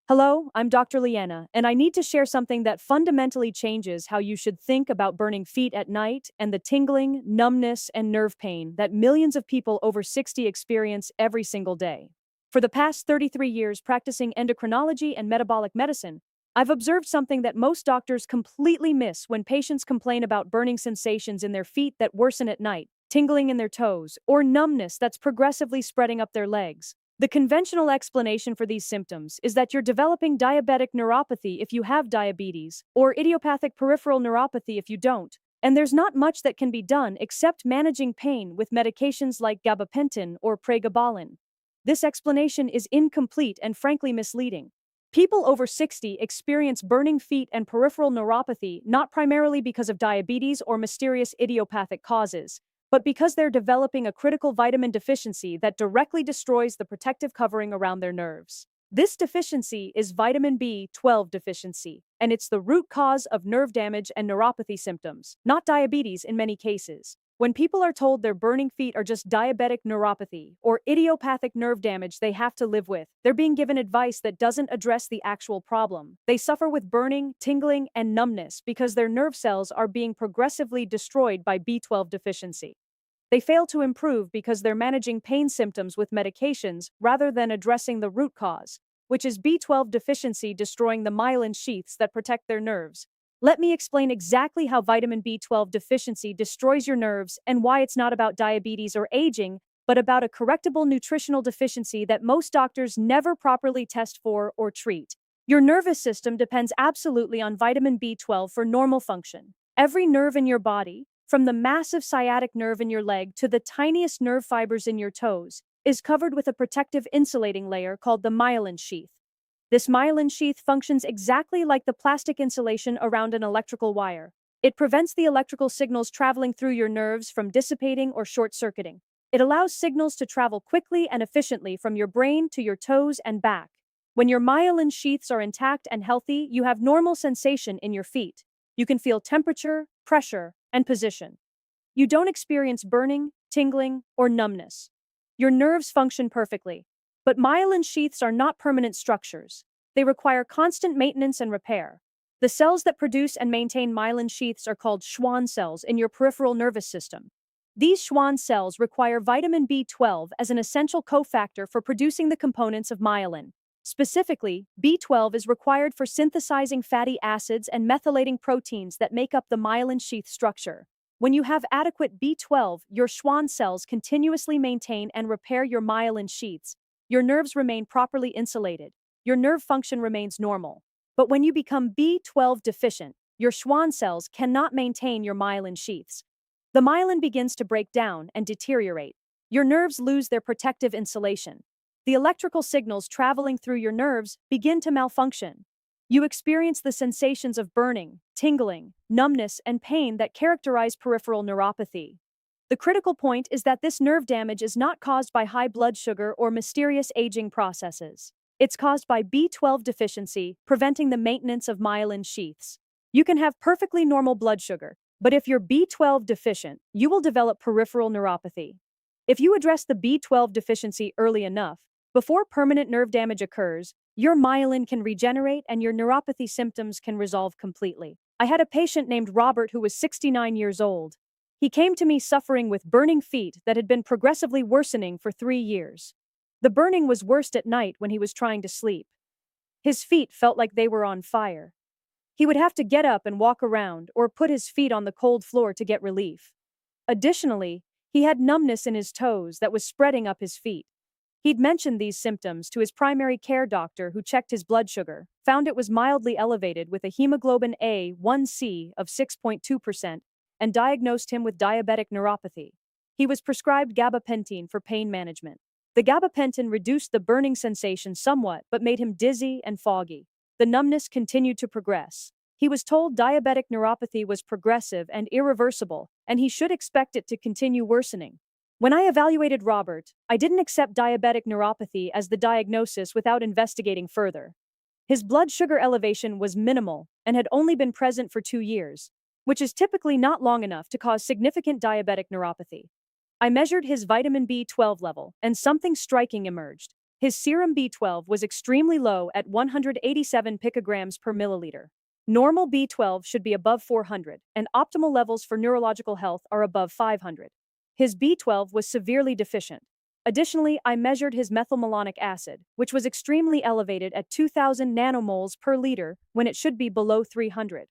Hello, I'm Dr. Leanna, and I need to share something that fundamentally changes how you should think about burning feet at night and the tingling, numbness, and nerve pain that millions of people over 60 experience every single day. For the past 33 years practicing endocrinology and metabolic medicine, I've observed something that most doctors completely miss when patients complain about burning sensations in their feet that worsen at night, tingling in their toes, or numbness that's progressively spreading up their legs. The conventional explanation for these symptoms is that you're developing diabetic neuropathy if you have diabetes, or idiopathic peripheral neuropathy if you don't, and there's not much that can be done except managing pain with medications like gabapentin or pregabalin. This explanation is incomplete and frankly misleading. People over 60 experience burning feet and peripheral neuropathy not primarily because of diabetes or mysterious idiopathic causes, but because they're developing a critical vitamin deficiency that directly destroys the protective covering around their nerves. This deficiency is vitamin B12 deficiency, and it's the root cause of nerve damage and neuropathy symptoms, not diabetes in many cases. When people are told their burning feet are just diabetic neuropathy or idiopathic nerve damage they have to live with, they're being given advice that doesn't address the actual problem. They suffer with burning, tingling, and numbness because their nerve cells are being progressively destroyed by B12 deficiency. They fail to improve because they're managing pain symptoms with medications rather than addressing the root cause, which is B12 deficiency destroying the myelin sheaths that protect their nerves. Let me explain exactly how vitamin B12 deficiency destroys your nerves and why it's not about diabetes or aging, but about a correctable nutritional deficiency that most doctors never properly test for or treat. Your nervous system depends absolutely on vitamin B12 for normal function. Every nerve in your body, from the massive sciatic nerve in your leg to the tiniest nerve fibers in your toes, is covered with a protective insulating layer called the myelin sheath. This myelin sheath functions exactly like the plastic insulation around an electrical wire. It prevents the electrical signals traveling through your nerves from dissipating or short-circuiting. It allows signals to travel quickly and efficiently from your brain to your toes and back. When your myelin sheaths are intact and healthy, you have normal sensation in your feet. You can feel temperature, pressure, and position. You don't experience burning, tingling, or numbness. Your nerves function perfectly. But myelin sheaths are not permanent structures. They require constant maintenance and repair. The cells that produce and maintain myelin sheaths are called Schwann cells in your peripheral nervous system. These Schwann cells require vitamin B12 as an essential cofactor for producing the components of myelin. Specifically, B12 is required for synthesizing fatty acids and methylating proteins that make up the myelin sheath structure. When you have adequate B12, your Schwann cells continuously maintain and repair your myelin sheaths. Your nerves remain properly insulated. Your nerve function remains normal. But when you become B12 deficient, your Schwann cells cannot maintain your myelin sheaths. The myelin begins to break down and deteriorate. Your nerves lose their protective insulation. The electrical signals traveling through your nerves begin to malfunction. You experience the sensations of burning, tingling, numbness, and pain that characterize peripheral neuropathy. The critical point is that this nerve damage is not caused by high blood sugar or mysterious aging processes. It's caused by B12 deficiency, preventing the maintenance of myelin sheaths. You can have perfectly normal blood sugar, but if you're B12 deficient, you will develop peripheral neuropathy. If you address the B12 deficiency early enough, before permanent nerve damage occurs, your myelin can regenerate and your neuropathy symptoms can resolve completely. I had a patient named Robert who was 69 years old. He came to me suffering with burning feet that had been progressively worsening for 3 years. The burning was worst at night when he was trying to sleep. His feet felt like they were on fire. He would have to get up and walk around or put his feet on the cold floor to get relief. Additionally, he had numbness in his toes that was spreading up his feet. He'd mentioned these symptoms to his primary care doctor who checked his blood sugar, found it was mildly elevated with a hemoglobin A1C of 6.2%, and diagnosed him with diabetic neuropathy. He was prescribed gabapentin for pain management. The gabapentin reduced the burning sensation somewhat but made him dizzy and foggy. The numbness continued to progress. He was told diabetic neuropathy was progressive and irreversible, and he should expect it to continue worsening. When I evaluated Robert, I didn't accept diabetic neuropathy as the diagnosis without investigating further. His blood sugar elevation was minimal and had only been present for 2 years, which is typically not long enough to cause significant diabetic neuropathy. I measured his vitamin B12 level, and something striking emerged. His serum B12 was extremely low at 187 picograms per milliliter. Normal B12 should be above 400, and optimal levels for neurological health are above 500. His B12 was severely deficient. Additionally, I measured his methylmalonic acid, which was extremely elevated at 2,000 nanomoles per liter when it should be below 300.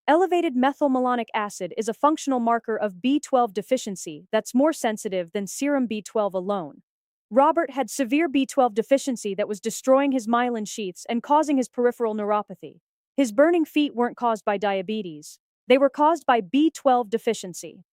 Elevated methylmalonic acid is a functional marker of B12 deficiency that's more sensitive than serum B12 alone. Robert had severe B12 deficiency that was destroying his myelin sheaths and causing his peripheral neuropathy. His burning feet weren't caused by diabetes. They were caused by B12 deficiency.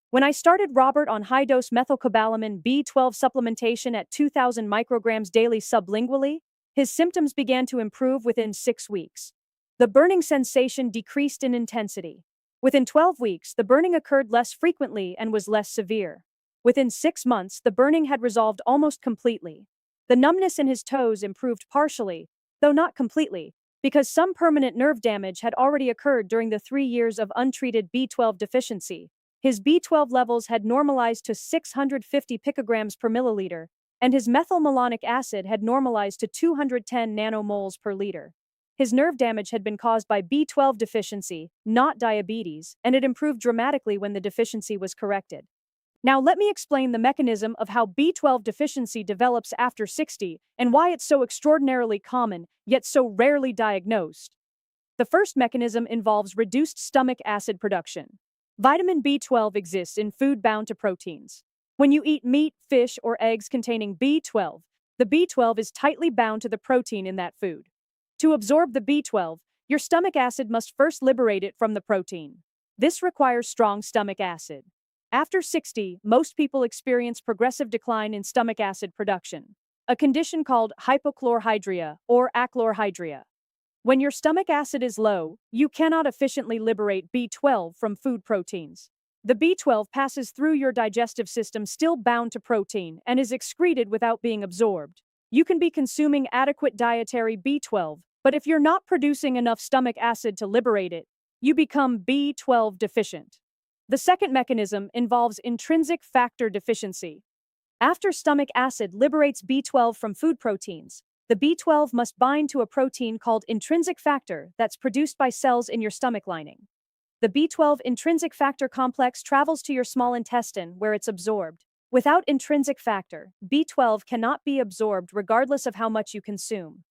When I started Robert on high-dose methylcobalamin B12 supplementation at 2,000 micrograms daily sublingually, his symptoms began to improve within 6 weeks. The burning sensation decreased in intensity. Within 12 weeks, the burning occurred less frequently and was less severe. Within 6 months, the burning had resolved almost completely. The numbness in his toes improved partially, though not completely, because some permanent nerve damage had already occurred during the 3 years of untreated B12 deficiency. His B12 levels had normalized to 650 picograms per milliliter, and his methylmalonic acid had normalized to 210 nanomoles per liter. His nerve damage had been caused by B12 deficiency, not diabetes, and it improved dramatically when the deficiency was corrected. Now let me explain the mechanism of how B12 deficiency develops after 60 and why it's so extraordinarily common, yet so rarely diagnosed. The first mechanism involves reduced stomach acid production. Vitamin B12 exists in food bound to proteins. When you eat meat, fish, or eggs containing B12, the B12 is tightly bound to the protein in that food. To absorb the B12, your stomach acid must first liberate it from the protein. This requires strong stomach acid. After 60, most people experience progressive decline in stomach acid production, a condition called hypochlorhydria or achlorhydria. When your stomach acid is low, you cannot efficiently liberate B12 from food proteins. The B12 passes through your digestive system still bound to protein and is excreted without being absorbed. You can be consuming adequate dietary B12, but if you're not producing enough stomach acid to liberate it, you become B12 deficient. The second mechanism involves intrinsic factor deficiency. After stomach acid liberates B12 from food proteins, the B12 must bind to a protein called intrinsic factor that's produced by cells in your stomach lining. The B12 intrinsic factor complex travels to your small intestine where it's absorbed. Without intrinsic factor, B12 cannot be absorbed regardless of how much you consume.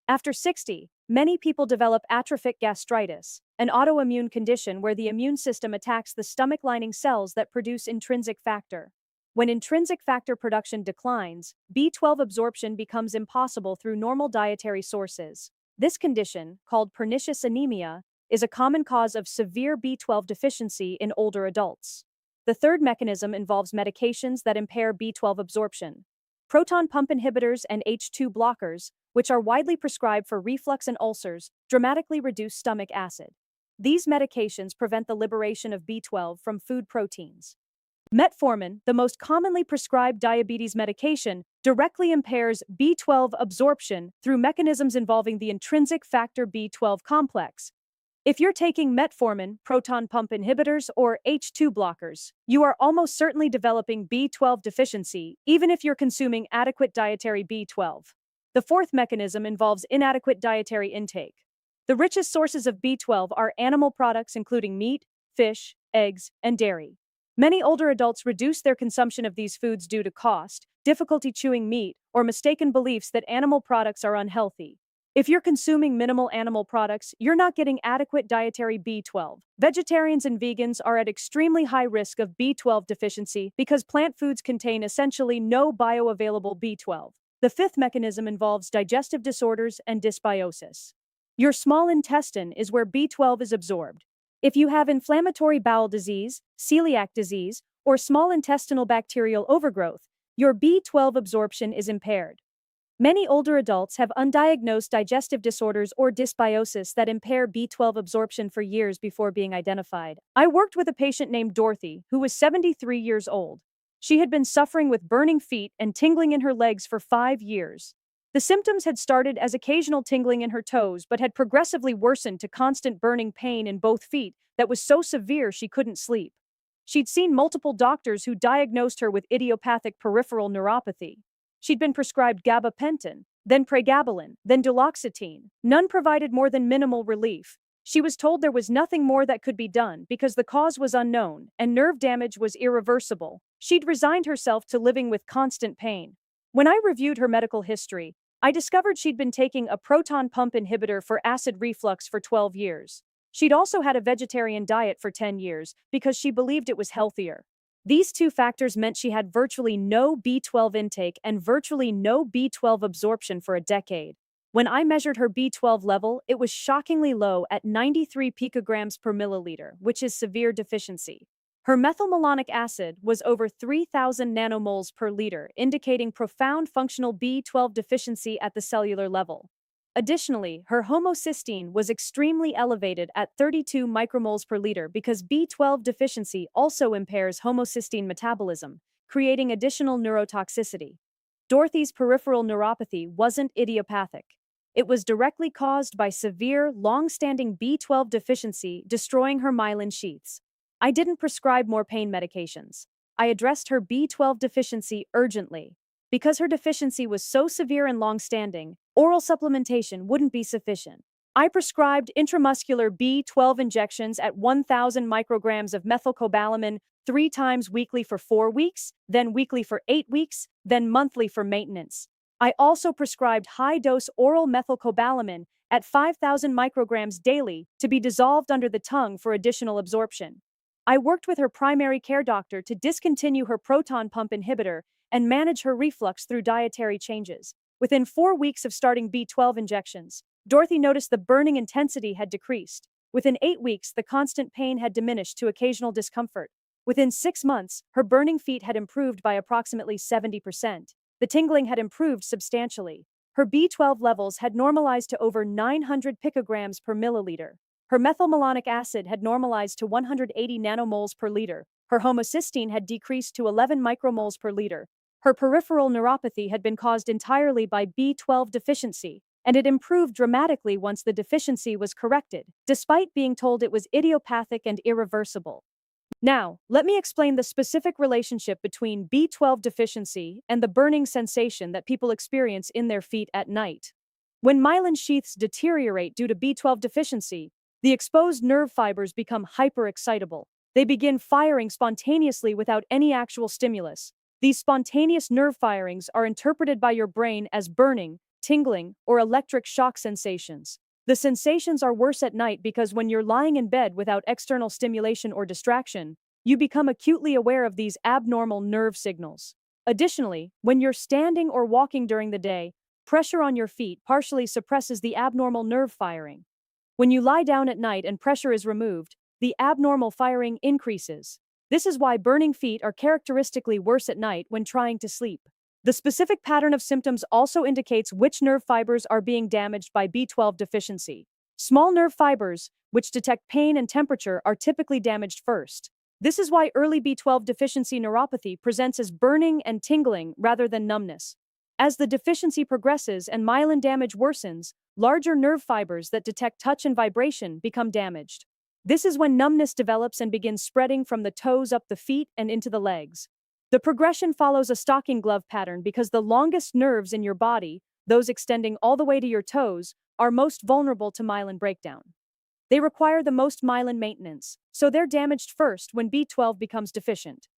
After 60, many people develop atrophic gastritis, an autoimmune condition where the immune system attacks the stomach lining cells that produce intrinsic factor. When intrinsic factor production declines, B12 absorption becomes impossible through normal dietary sources. This condition, called pernicious anemia, is a common cause of severe B12 deficiency in older adults. The third mechanism involves medications that impair B12 absorption. Proton pump inhibitors and H2 blockers, which are widely prescribed for reflux and ulcers, dramatically reduce stomach acid. These medications prevent the liberation of B12 from food proteins. Metformin, the most commonly prescribed diabetes medication, directly impairs B12 absorption through mechanisms involving the intrinsic factor B12 complex. If you're taking metformin, proton pump inhibitors, or H2 blockers, you are almost certainly developing B12 deficiency, even if you're consuming adequate dietary B12. The fourth mechanism involves inadequate dietary intake. The richest sources of B12 are animal products including meat, fish, eggs, and dairy. Many older adults reduce their consumption of these foods due to cost, difficulty chewing meat, or mistaken beliefs that animal products are unhealthy. If you're consuming minimal animal products, you're not getting adequate dietary B12. Vegetarians and vegans are at extremely high risk of B12 deficiency because plant foods contain essentially no bioavailable B12. The fifth mechanism involves digestive disorders and dysbiosis. Your small intestine is where B12 is absorbed. If you have inflammatory bowel disease, celiac disease, or small intestinal bacterial overgrowth, your B12 absorption is impaired. Many older adults have undiagnosed digestive disorders or dysbiosis that impair B12 absorption for years before being identified. I worked with a patient named Dorothy, who was 73 years old. She had been suffering with burning feet and tingling in her legs for 5 years. The symptoms had started as occasional tingling in her toes but had progressively worsened to constant burning pain in both feet that was so severe she couldn't sleep. She'd seen multiple doctors who diagnosed her with idiopathic peripheral neuropathy. She'd been prescribed gabapentin, then pregabalin, then duloxetine. None provided more than minimal relief. She was told there was nothing more that could be done because the cause was unknown and nerve damage was irreversible. She'd resigned herself to living with constant pain. When I reviewed her medical history, I discovered she'd been taking a proton pump inhibitor for acid reflux for 12 years. She'd also had a vegetarian diet for 10 years because she believed it was healthier. These two factors meant she had virtually no B12 intake and virtually no B12 absorption for a decade. When I measured her B12 level, it was shockingly low at 93 picograms per milliliter, which is severe deficiency. Her methylmalonic acid was over 3,000 nanomoles per liter, indicating profound functional B12 deficiency at the cellular level. Additionally, her homocysteine was extremely elevated at 32 micromoles per liter because B12 deficiency also impairs homocysteine metabolism, creating additional neurotoxicity. Dorothy's peripheral neuropathy wasn't idiopathic. It was directly caused by severe, long-standing B12 deficiency destroying her myelin sheaths. I didn't prescribe more pain medications. I addressed her B12 deficiency urgently. Because her deficiency was so severe and long-standing, oral supplementation wouldn't be sufficient. I prescribed intramuscular B12 injections at 1,000 micrograms of methylcobalamin 3 times weekly for 4 weeks, then weekly for 8 weeks, then monthly for maintenance. I also prescribed high-dose oral methylcobalamin at 5,000 micrograms daily to be dissolved under the tongue for additional absorption. I worked with her primary care doctor to discontinue her proton pump inhibitor and manage her reflux through dietary changes. Within 4 weeks of starting B12 injections, Dorothy noticed the burning intensity had decreased. Within 8 weeks, the constant pain had diminished to occasional discomfort. Within 6 months, her burning feet had improved by approximately 70%. The tingling had improved substantially. Her B12 levels had normalized to over 900 picograms per milliliter. Her methylmalonic acid had normalized to 180 nanomoles per liter. Her homocysteine had decreased to 11 micromoles per liter. Her peripheral neuropathy had been caused entirely by B12 deficiency, and it improved dramatically once the deficiency was corrected, despite being told it was idiopathic and irreversible. Now, let me explain the specific relationship between B12 deficiency and the burning sensation that people experience in their feet at night. When myelin sheaths deteriorate due to B12 deficiency, the exposed nerve fibers become hyperexcitable. They begin firing spontaneously without any actual stimulus. These spontaneous nerve firings are interpreted by your brain as burning, tingling, or electric shock sensations. The sensations are worse at night because when you're lying in bed without external stimulation or distraction, you become acutely aware of these abnormal nerve signals. Additionally, when you're standing or walking during the day, pressure on your feet partially suppresses the abnormal nerve firing. When you lie down at night and pressure is removed, the abnormal firing increases. This is why burning feet are characteristically worse at night when trying to sleep. The specific pattern of symptoms also indicates which nerve fibers are being damaged by B12 deficiency. Small nerve fibers, which detect pain and temperature, are typically damaged first. This is why early B12 deficiency neuropathy presents as burning and tingling rather than numbness. As the deficiency progresses and myelin damage worsens, larger nerve fibers that detect touch and vibration become damaged. This is when numbness develops and begins spreading from the toes up the feet and into the legs. The progression follows a stocking glove pattern because the longest nerves in your body, those extending all the way to your toes, are most vulnerable to myelin breakdown. They require the most myelin maintenance, so they're damaged first when B12 becomes deficient.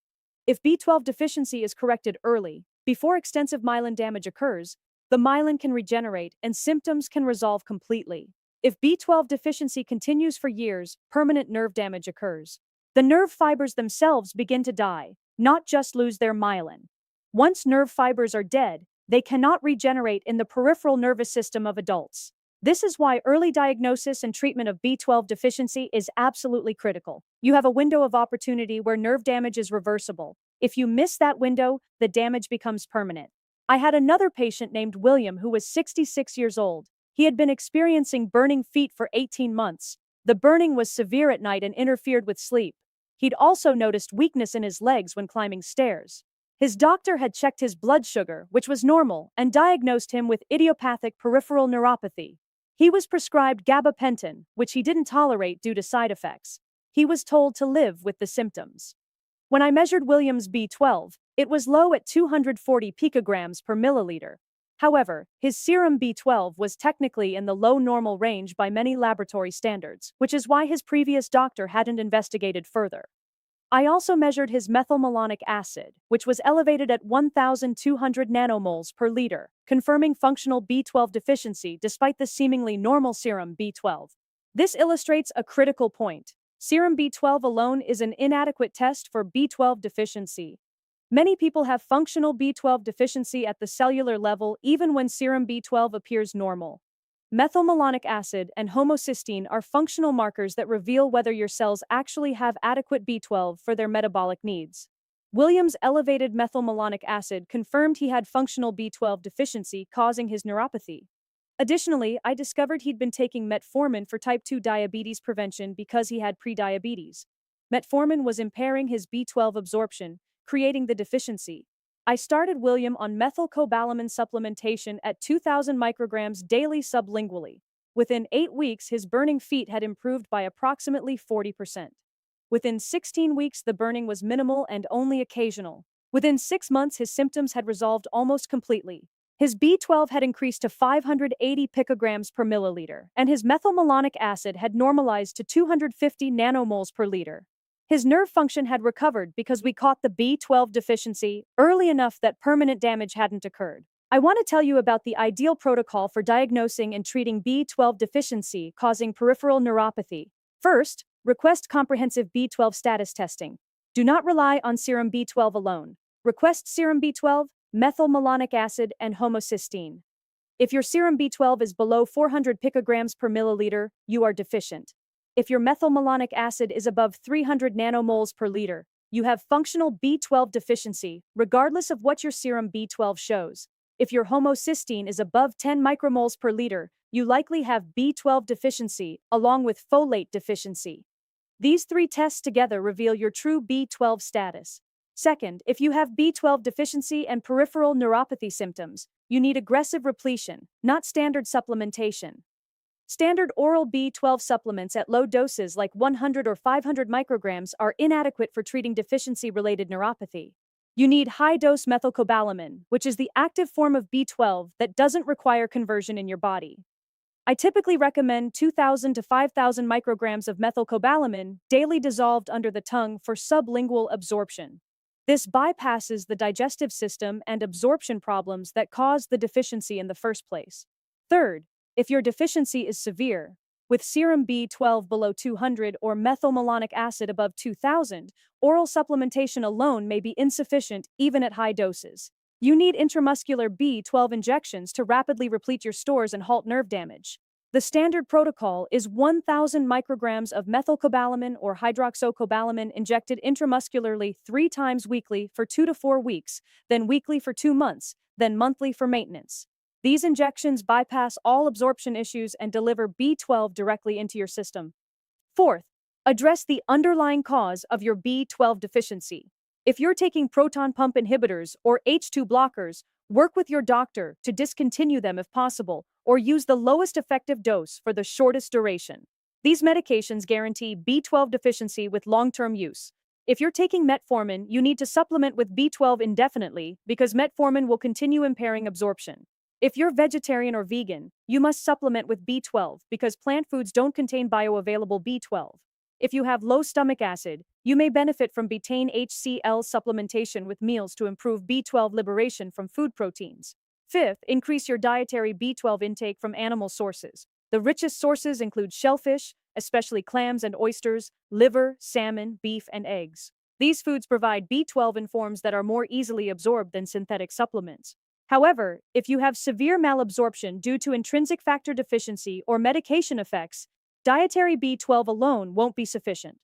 If B12 deficiency is corrected early, before extensive myelin damage occurs, the myelin can regenerate and symptoms can resolve completely. If B12 deficiency continues for years, permanent nerve damage occurs. The nerve fibers themselves begin to die, not just lose their myelin. Once nerve fibers are dead, they cannot regenerate in the peripheral nervous system of adults. This is why early diagnosis and treatment of B12 deficiency is absolutely critical. You have a window of opportunity where nerve damage is reversible. If you miss that window, the damage becomes permanent. I had another patient named William who was 66 years old. He had been experiencing burning feet for 18 months. The burning was severe at night and interfered with sleep. He'd also noticed weakness in his legs when climbing stairs. His doctor had checked his blood sugar, which was normal, and diagnosed him with idiopathic peripheral neuropathy. He was prescribed gabapentin, which he didn't tolerate due to side effects. He was told to live with the symptoms. When I measured William's B12, it was low at 240 picograms per milliliter. However, his serum B12 was technically in the low normal range by many laboratory standards, which is why his previous doctor hadn't investigated further. I also measured his methylmalonic acid, which was elevated at 1,200 nanomoles per liter, confirming functional B12 deficiency despite the seemingly normal serum B12. This illustrates a critical point. Serum B12 alone is an inadequate test for B12 deficiency. Many people have functional B12 deficiency at the cellular level even when serum B12 appears normal. Methylmalonic acid and homocysteine are functional markers that reveal whether your cells actually have adequate B12 for their metabolic needs. William's elevated methylmalonic acid confirmed he had functional B12 deficiency causing his neuropathy. Additionally, I discovered he'd been taking metformin for type 2 diabetes prevention because he had prediabetes. Metformin was impairing his B12 absorption, creating the deficiency. I started William on methylcobalamin supplementation at 2,000 micrograms daily sublingually. Within 8 weeks, his burning feet had improved by approximately 40%. Within 16 weeks, the burning was minimal and only occasional. Within 6 months, his symptoms had resolved almost completely. His B12 had increased to 580 picograms per milliliter, and his methylmalonic acid had normalized to 250 nanomoles per liter. His nerve function had recovered because we caught the B12 deficiency early enough that permanent damage hadn't occurred. I want to tell you about the ideal protocol for diagnosing and treating B12 deficiency causing peripheral neuropathy. First, request comprehensive B12 status testing. Do not rely on serum B12 alone. Request serum B12, methylmalonic acid, and homocysteine. If your serum B12 is below 400 picograms per milliliter, you are deficient. If your methylmalonic acid is above 300 nanomoles per liter, you have functional B12 deficiency, regardless of what your serum B12 shows. If your homocysteine is above 10 micromoles per liter, you likely have B12 deficiency, along with folate deficiency. These 3 tests together reveal your true B12 status. Second, if you have B12 deficiency and peripheral neuropathy symptoms, you need aggressive repletion, not standard supplementation. Standard oral B12 supplements at low doses like 100 or 500 micrograms are inadequate for treating deficiency-related neuropathy. You need high-dose methylcobalamin, which is the active form of B12 that doesn't require conversion in your body. I typically recommend 2,000 to 5,000 micrograms of methylcobalamin daily dissolved under the tongue for sublingual absorption. This bypasses the digestive system and absorption problems that caused the deficiency in the first place. Third, if your deficiency is severe, with serum B12 below 200 or methylmalonic acid above 2,000, oral supplementation alone may be insufficient even at high doses. You need intramuscular B12 injections to rapidly replete your stores and halt nerve damage. The standard protocol is 1,000 micrograms of methylcobalamin or hydroxycobalamin injected intramuscularly 3 times weekly for 2 to 4 weeks, then weekly for 2 months, then monthly for maintenance. These injections bypass all absorption issues and deliver B12 directly into your system. Fourth, address the underlying cause of your B12 deficiency. If you're taking proton pump inhibitors or H2 blockers, work with your doctor to discontinue them if possible, or use the lowest effective dose for the shortest duration. These medications guarantee B12 deficiency with long-term use. If you're taking metformin, you need to supplement with B12 indefinitely because metformin will continue impairing absorption. If you're vegetarian or vegan, you must supplement with B12 because plant foods don't contain bioavailable B12. If you have low stomach acid, you may benefit from betaine HCl supplementation with meals to improve B12 liberation from food proteins. Fifth, increase your dietary B12 intake from animal sources. The richest sources include shellfish, especially clams and oysters, liver, salmon, beef, and eggs. These foods provide B12 in forms that are more easily absorbed than synthetic supplements. However, if you have severe malabsorption due to intrinsic factor deficiency or medication effects, dietary B12 alone won't be sufficient.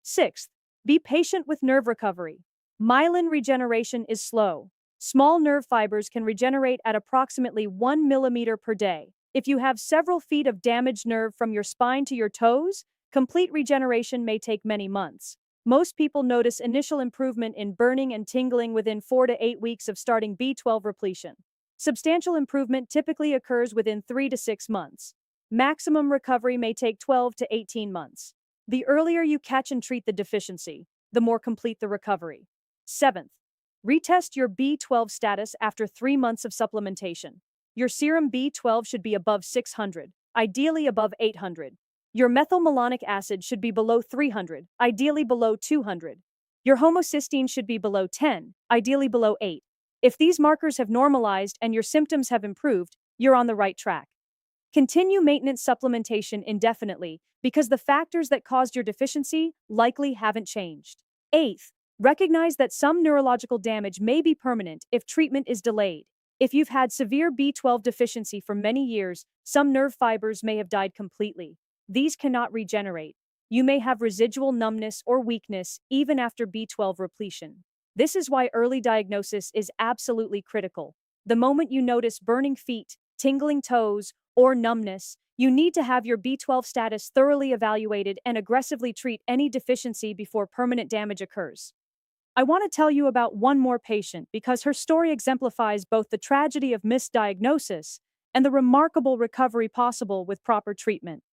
Sixth, be patient with nerve recovery. Myelin regeneration is slow. Small nerve fibers can regenerate at approximately 1 millimeter per day. If you have several feet of damaged nerve from your spine to your toes, complete regeneration may take many months. Most people notice initial improvement in burning and tingling within 4 to 8 weeks of starting B12 repletion. Substantial improvement typically occurs within 3 to 6 months. Maximum recovery may take 12 to 18 months. The earlier you catch and treat the deficiency, the the more complete the recovery. Seventh, retest your B12 status after 3 months of supplementation. Your serum B12 should be above 600, ideally above 800. Your methylmalonic acid should be below 300, ideally below 200. Your homocysteine should be below 10, ideally below 8. If these markers have normalized and your symptoms have improved, you're on the right track. Continue maintenance supplementation indefinitely because the factors that caused your deficiency likely haven't changed. Eighth, recognize that some neurological damage may be permanent if treatment is delayed. If you've had severe B12 deficiency for many years, some nerve fibers may have died completely. These cannot regenerate. You may have residual numbness or weakness even after B12 repletion. This is why early diagnosis is absolutely critical. The moment you notice burning feet, tingling toes, or numbness, you need to have your B12 status thoroughly evaluated and aggressively treat any deficiency before permanent damage occurs. I want to tell you about one more patient because her story exemplifies both the tragedy of misdiagnosis and the remarkable recovery possible with proper treatment.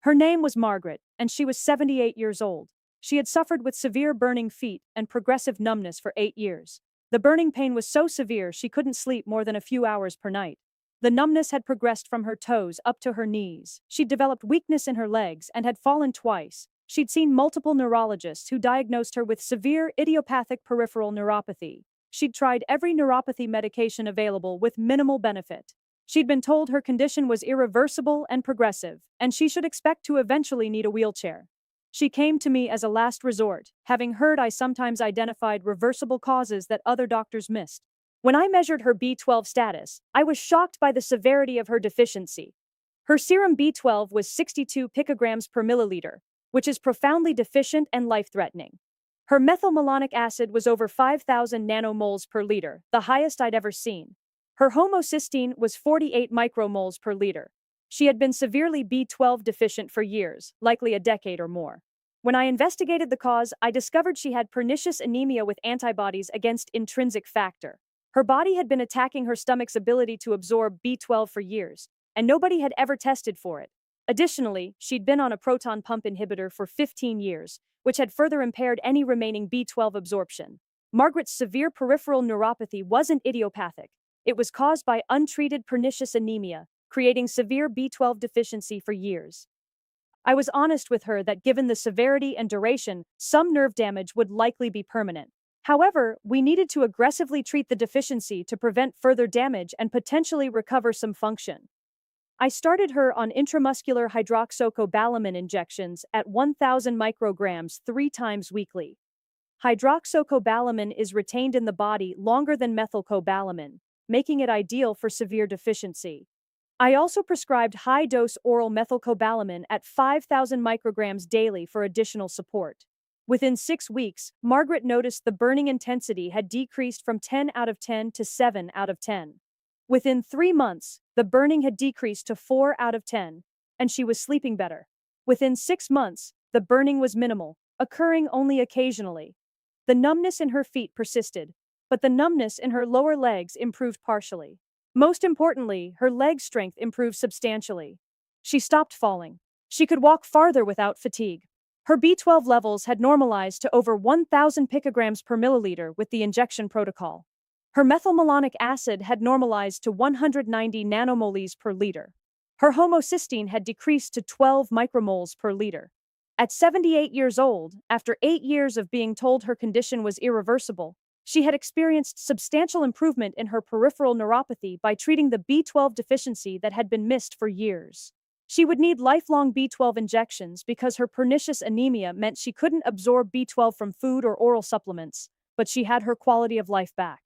Her name was Margaret, and she was 78 years old. She had suffered with severe burning feet and progressive numbness for 8 years. The burning pain was so severe she couldn't sleep more than a few hours per night. The numbness had progressed from her toes up to her knees. She'd developed weakness in her legs and had fallen twice. She'd seen multiple neurologists who diagnosed her with severe idiopathic peripheral neuropathy. She'd tried every neuropathy medication available with minimal benefit. She'd been told her condition was irreversible and progressive, and she should expect to eventually need a wheelchair. She came to me as a last resort, having heard I sometimes identified reversible causes that other doctors missed. When I measured her B12 status, I was shocked by the severity of her deficiency. Her serum B12 was 62 picograms per milliliter, which is profoundly deficient and life-threatening. Her methylmalonic acid was over 5,000 nanomoles per liter, the highest I'd ever seen. Her homocysteine was 48 micromoles per liter. She had been severely B12 deficient for years, likely a decade or more. When I investigated the cause, I discovered she had pernicious anemia with antibodies against intrinsic factor. Her body had been attacking her stomach's ability to absorb B12 for years, and nobody had ever tested for it. Additionally, she'd been on a proton pump inhibitor for 15 years, which had further impaired any remaining B12 absorption. Margaret's severe peripheral neuropathy wasn't idiopathic. It was caused by untreated pernicious anemia, creating severe B12 deficiency for years. I was honest with her that given the severity and duration, some nerve damage would likely be permanent. However, we needed to aggressively treat the deficiency to prevent further damage and potentially recover some function. I started her on intramuscular hydroxycobalamin injections at 1,000 micrograms 3 times weekly. Hydroxycobalamin is retained in the body longer than methylcobalamin, making it ideal for severe deficiency. I also prescribed high-dose oral methylcobalamin at 5,000 micrograms daily for additional support. Within 6 weeks, Margaret noticed the burning intensity had decreased from 10 out of 10 to 7 out of 10. Within 3 months, the burning had decreased to 4 out of 10, and she was sleeping better. Within 6 months, the burning was minimal, occurring only occasionally. The numbness in her feet persisted, but the numbness in her lower legs improved partially. Most importantly, her leg strength improved substantially. She stopped falling. She could walk farther without fatigue. Her B12 levels had normalized to over 1,000 picograms per milliliter with the injection protocol. Her methylmalonic acid had normalized to 190 nanomoles per liter. Her homocysteine had decreased to 12 micromoles per liter. At 78 years old, after 8 years of being told her condition was irreversible, she had experienced substantial improvement in her peripheral neuropathy by treating the B12 deficiency that had been missed for years. She would need lifelong B12 injections because her pernicious anemia meant she couldn't absorb B12 from food or oral supplements, but she had her quality of life back.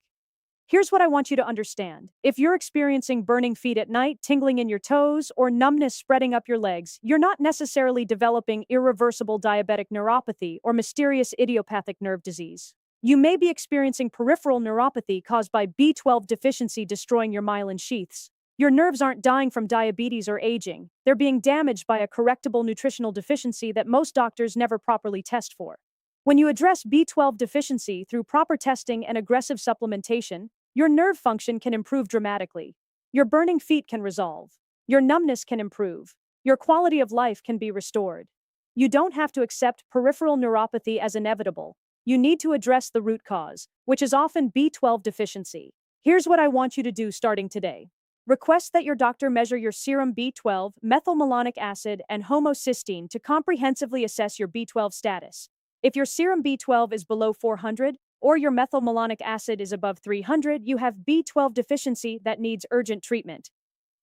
Here's what I want you to understand. If you're experiencing burning feet at night, tingling in your toes, or numbness spreading up your legs, you're not necessarily developing irreversible diabetic neuropathy or mysterious idiopathic nerve disease. You may be experiencing peripheral neuropathy caused by B12 deficiency destroying your myelin sheaths. Your nerves aren't dying from diabetes or aging. They're being damaged by a correctable nutritional deficiency that most doctors never properly test for. When you address B12 deficiency through proper testing and aggressive supplementation, your nerve function can improve dramatically. Your burning feet can resolve. Your numbness can improve. Your quality of life can be restored. You don't have to accept peripheral neuropathy as inevitable. you need to address the root cause, which is often B12 deficiency. Here's what I want you to do starting today. Request that your doctor measure your serum B12, methylmalonic acid, and homocysteine to comprehensively assess your B12 status. If your serum B12 is below 400, or your methylmalonic acid is above 300, you have B12 deficiency that needs urgent treatment.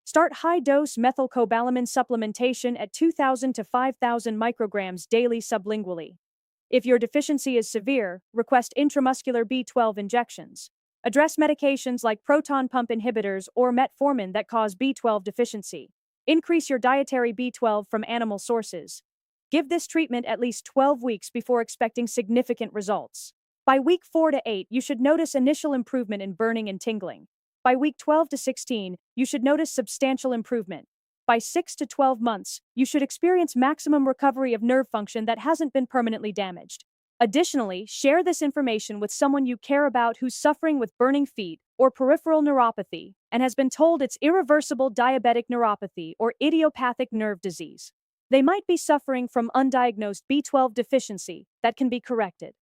Start high-dose methylcobalamin supplementation at 2,000 to 5,000 micrograms daily sublingually. If your deficiency is severe, request intramuscular B12 injections. Address medications like proton pump inhibitors or metformin that cause B12 deficiency. Increase your dietary B12 from animal sources. Give this treatment at least 12 weeks before expecting significant results. By week 4 to 8, you should notice initial improvement in burning and tingling. By week 12 to 16, you should notice substantial improvement. By 6 to 12 months, you should experience maximum recovery of nerve function that hasn't been permanently damaged. Additionally, share this information with someone you care about who's suffering with burning feet or peripheral neuropathy and has been told it's irreversible diabetic neuropathy or idiopathic nerve disease. They might be suffering from undiagnosed B12 deficiency that can be corrected.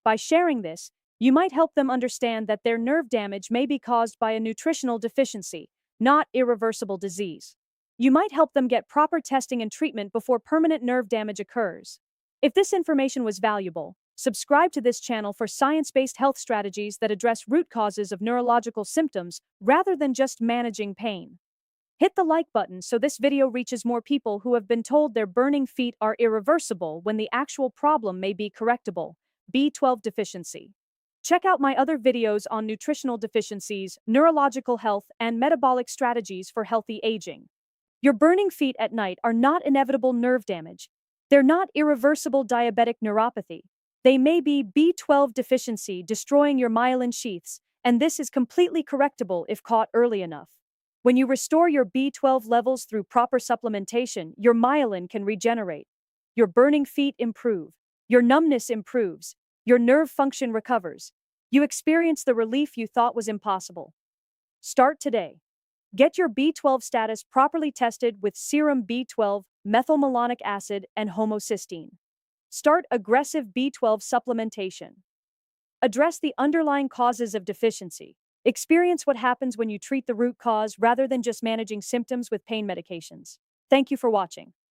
By sharing this, you might help them understand that their nerve damage may be caused by a nutritional deficiency, not irreversible disease. You might help them get proper testing and treatment before permanent nerve damage occurs. If this information was valuable, subscribe to this channel for science-based health strategies that address root causes of neurological symptoms rather than just managing pain. Hit the like button so this video reaches more people who have been told their burning feet are irreversible when the actual problem may be correctable, B12 deficiency. Check out my other videos on nutritional deficiencies, neurological health, and metabolic strategies for healthy aging. Your burning feet at night are not inevitable nerve damage. They're not irreversible diabetic neuropathy. They may be B12 deficiency destroying your myelin sheaths, and this is completely correctable if caught early enough. When you restore your B12 levels through proper supplementation, your myelin can regenerate. Your burning feet improve. Your numbness improves. Your nerve function recovers. You experience the relief you thought was impossible. Start today. Get your B12 status properly tested with serum B12, methylmalonic acid, and homocysteine. Start aggressive B12 supplementation. Address the underlying causes of deficiency. Experience what happens when you treat the root cause rather than just managing symptoms with pain medications. Thank you for watching.